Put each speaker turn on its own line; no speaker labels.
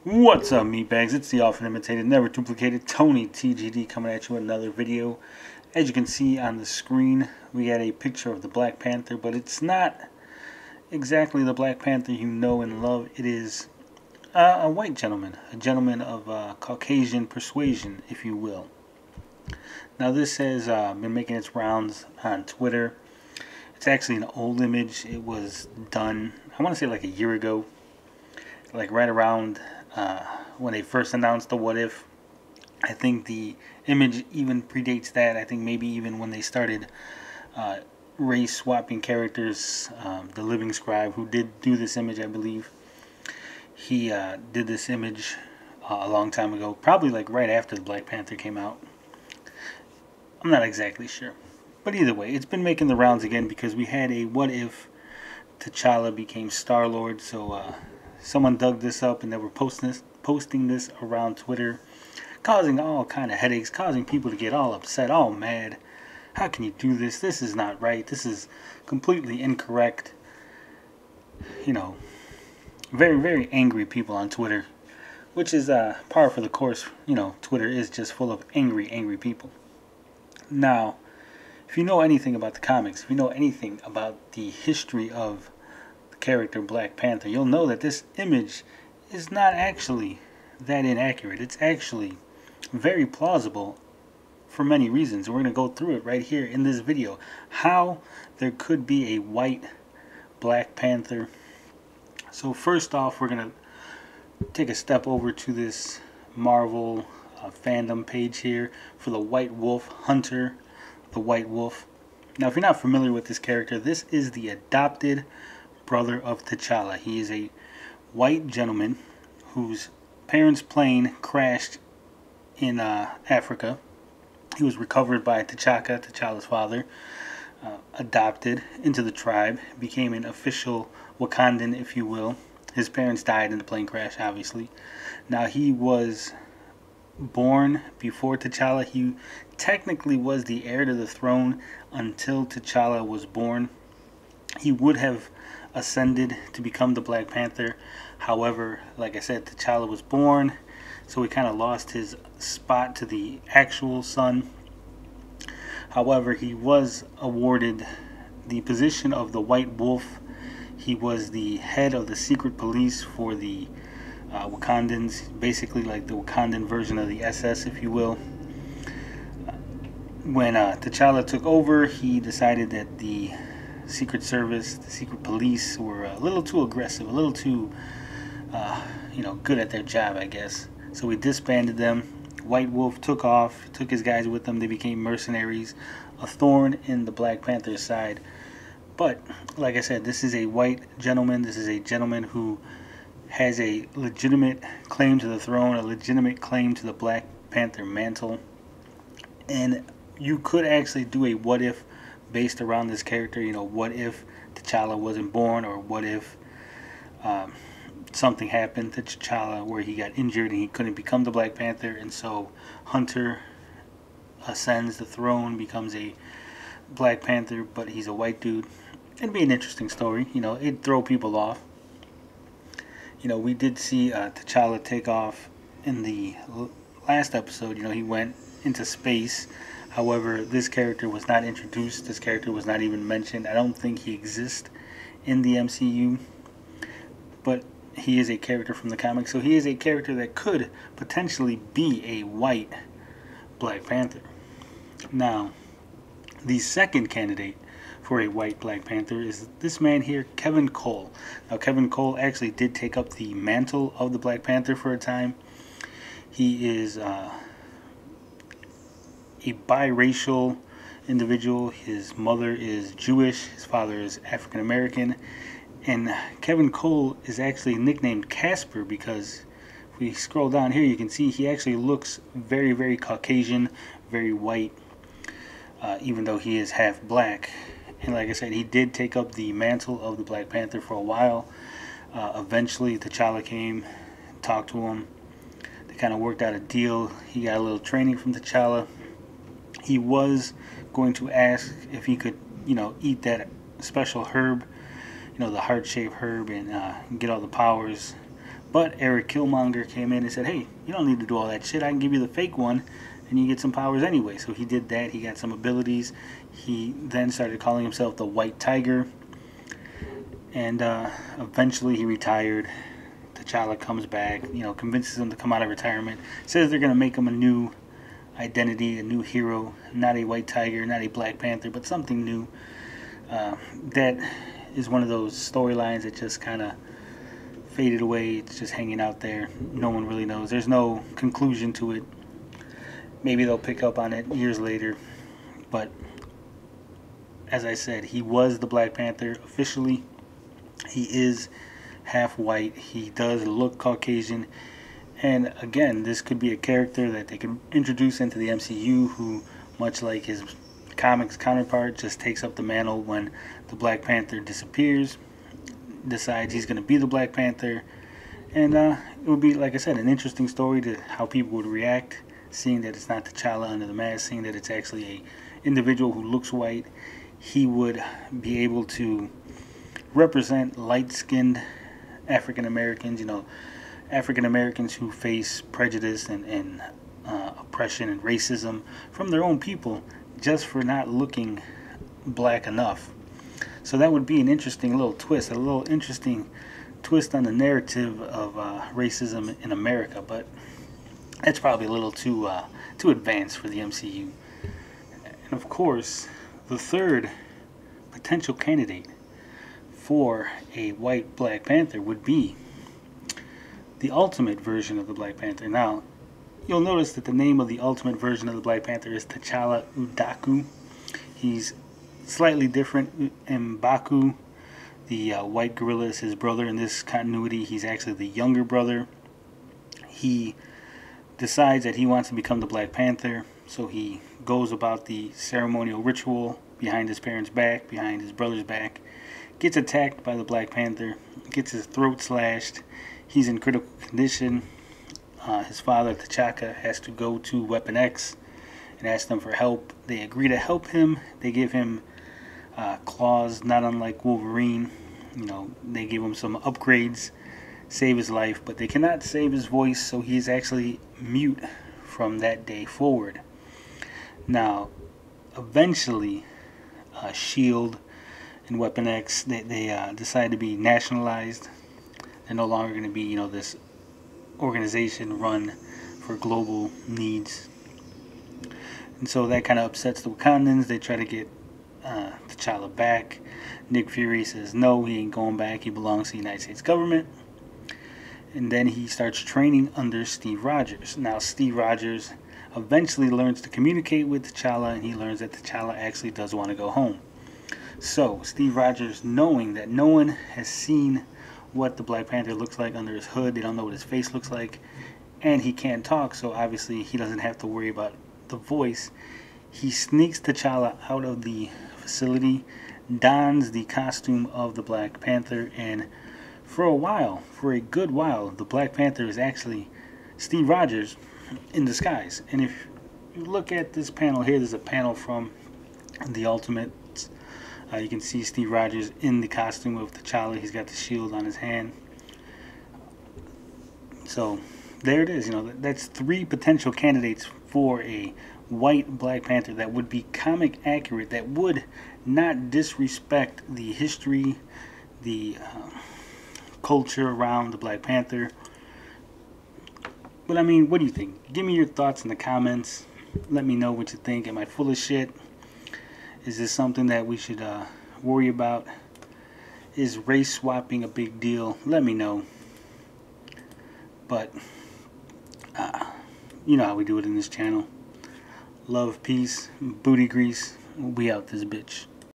What's up, meatbags? It's the often imitated, never duplicated Tony TGD coming at you with another video. As you can see on the screen, we got a picture of the Black Panther, but it's not exactly the Black Panther you know and love. It is a white gentleman, a gentleman of Caucasian persuasion, if you will. Now this has been making its rounds on Twitter. It's actually an old image. It was done, I want to say like a year ago, like right around when they first announced the What If. I think the image even predates that. I think maybe even when they started race swapping characters. The Living Scribe, who did do this image, I believe, he did this image a long time ago, probably like right after the Black Panther came out. I'm not exactly sure, but either way, it's been making the rounds again because we had a What If T'Challa became Star-Lord. So someone dug this up and they were posting this around Twitter, causing all kind of headaches, causing people to get all upset, all mad. How can you do this? This is not right. This is completely incorrect. You know, very, very angry people on Twitter, which is par for the course. You know, Twitter is just full of angry, angry people. Now, if you know anything about the comics, if you know anything about the history of the character Black Panther, you'll know that this image is not actually that inaccurate. It's actually very plausible for many reasons. We're going to go through it right here in this video. How there could be a white Black Panther. So first off, we're going to take a step over to this Marvel fandom page here for the White Wolf, Hunter the White Wolf. Now, if you're not familiar with this character, this is the adopted brother of T'Challa. He is a white gentleman whose parents' plane crashed in Africa. He was recovered by T'Challa's father, adopted into the tribe, became an official Wakandan, if you will. His parents died in the plane crash, obviously. Now, he was born before T'Challa. He technically was the heir to the throne until T'Challa was born. He would have ascended to become the Black Panther. However, like I said, T'Challa was born, so he kind of lost his spot to the actual son. However, he was awarded the position of the White Wolf. He was the head of the secret police for the Wakandans, basically like the Wakandan version of the SS, if you will. When T'Challa took over, he decided that the Secret Service, the secret police, were a little too aggressive, a little too, good at their job, I guess. So he disbanded them. White Wolf took off, took his guys with them. They became mercenaries, a thorn in the Black Panther's side. But, like I said, this is a white gentleman. This is a gentleman who has a legitimate claim to the throne, a legitimate claim to the Black Panther mantle. And you could actually do a what if based around this character. You know, what if T'Challa wasn't born, or what if something happened to T'Challa where he got injured and he couldn't become the Black Panther, and so Hunter ascends the throne, becomes a Black Panther, but he's a white dude. It'd be an interesting story. You know, it'd throw people off. You know, we did see T'Challa take off in the last episode. You know, he went into space. However, this character was not introduced. This character was not even mentioned. I don't think he exists in the MCU. But he is a character from the comics. So he is a character that could potentially be a white Black Panther. Now, the second candidate for a white Black Panther is this man here, Kevin Cole. Now, Kevin Cole actually did take up the mantle of the Black Panther for a time. He is a biracial individual. His mother is Jewish, his father is African American, and Kevin Cole is actually nicknamed Casper because if we scroll down here, you can see he actually looks very, very Caucasian, very white, even though he is half black. And like I said, he did take up the mantle of the Black Panther for a while. Eventually, T'Challa came, talked to him. They kind of worked out a deal. He got a little training from T'Challa. He was going to ask if he could, eat that special herb, the heart-shaped herb, and get all the powers. But Eric Killmonger came in and said, hey, you don't need to do all that shit. I can give you the fake one and you get some powers anyway. So he did that. He got some abilities. He then started calling himself the White Tiger. And eventually he retired. T'Challa comes back, convinces him to come out of retirement. Says they're going to make him a new identity, a new hero. Not a White Tiger, not a Black Panther, but something new. That is one of those storylines that just kind of faded away. It's just hanging out there. No one really knows. There's no conclusion to it. Maybe they'll pick up on it years later. But as I said, he was the Black Panther officially. He is half white. He does look Caucasian. And again, this could be a character that they could introduce into the MCU who, much like his comics counterpart, just takes up the mantle when the Black Panther disappears, decides he's going to be the Black Panther. And it would be, like I said, an interesting story to how people would react, seeing that it's not T'Challa under the mask, seeing that it's actually a individual who looks white. He would be able to represent light-skinned African Americans, African Americans who face prejudice and oppression and racism from their own people just for not looking black enough. So that would be an interesting little twist, a little interesting twist on the narrative of racism in America, but that's probably a little too advanced for the MCU. And of course, the third potential candidate for a white Black Panther would be the ultimate version of the Black Panther. Now, you'll notice that the name of the ultimate version of the Black Panther is T'Challa Udaku. He's slightly different. M'Baku, the white gorilla, is his brother in this continuity. He's actually the younger brother. He decides that he wants to become the Black Panther, so he goes about the ceremonial ritual behind his parents' back, behind his brother's back, gets attacked by the Black Panther, gets his throat slashed. He's in critical condition. His father, T'Chaka, has to go to Weapon X and ask them for help. They agree to help him. They give him claws, not unlike Wolverine. They give him some upgrades, save his life, but they cannot save his voice, so he's actually mute from that day forward. Now, eventually, S.H.I.E.L.D. and Weapon X, they decide to be nationalized. They're no longer going to be, this organization run for global needs. And so that kind of upsets the Wakandans. They try to get T'Challa back. Nick Fury says no, he ain't going back. He belongs to the United States government. And then he starts training under Steve Rogers. Now, Steve Rogers eventually learns to communicate with T'Challa, and he learns that T'Challa actually does want to go home. So, Steve Rogers, knowing that no one has seen what the Black Panther looks like under his hood, they don't know what his face looks like, and he can't talk, so obviously he doesn't have to worry about the voice. He sneaks T'Challa out of the facility, dons the costume of the Black Panther, and for a good while, the Black Panther is actually Steve Rogers in disguise. And if you look at this panel here, there's a panel from the Ultimate. You can see Steve Rogers in the costume of T'Challa. He's got the shield on his hand. So there it is. That's three potential candidates for a white Black Panther that would be comic accurate, that would not disrespect the history, the culture around the Black Panther. But I mean, what do you think? Give me your thoughts in the comments. Let me know what you think. Am I full of shit? Is this something that we should worry about? Is race swapping a big deal? Let me know. But you know how we do it in this channel. Love, peace, booty grease. We out this bitch.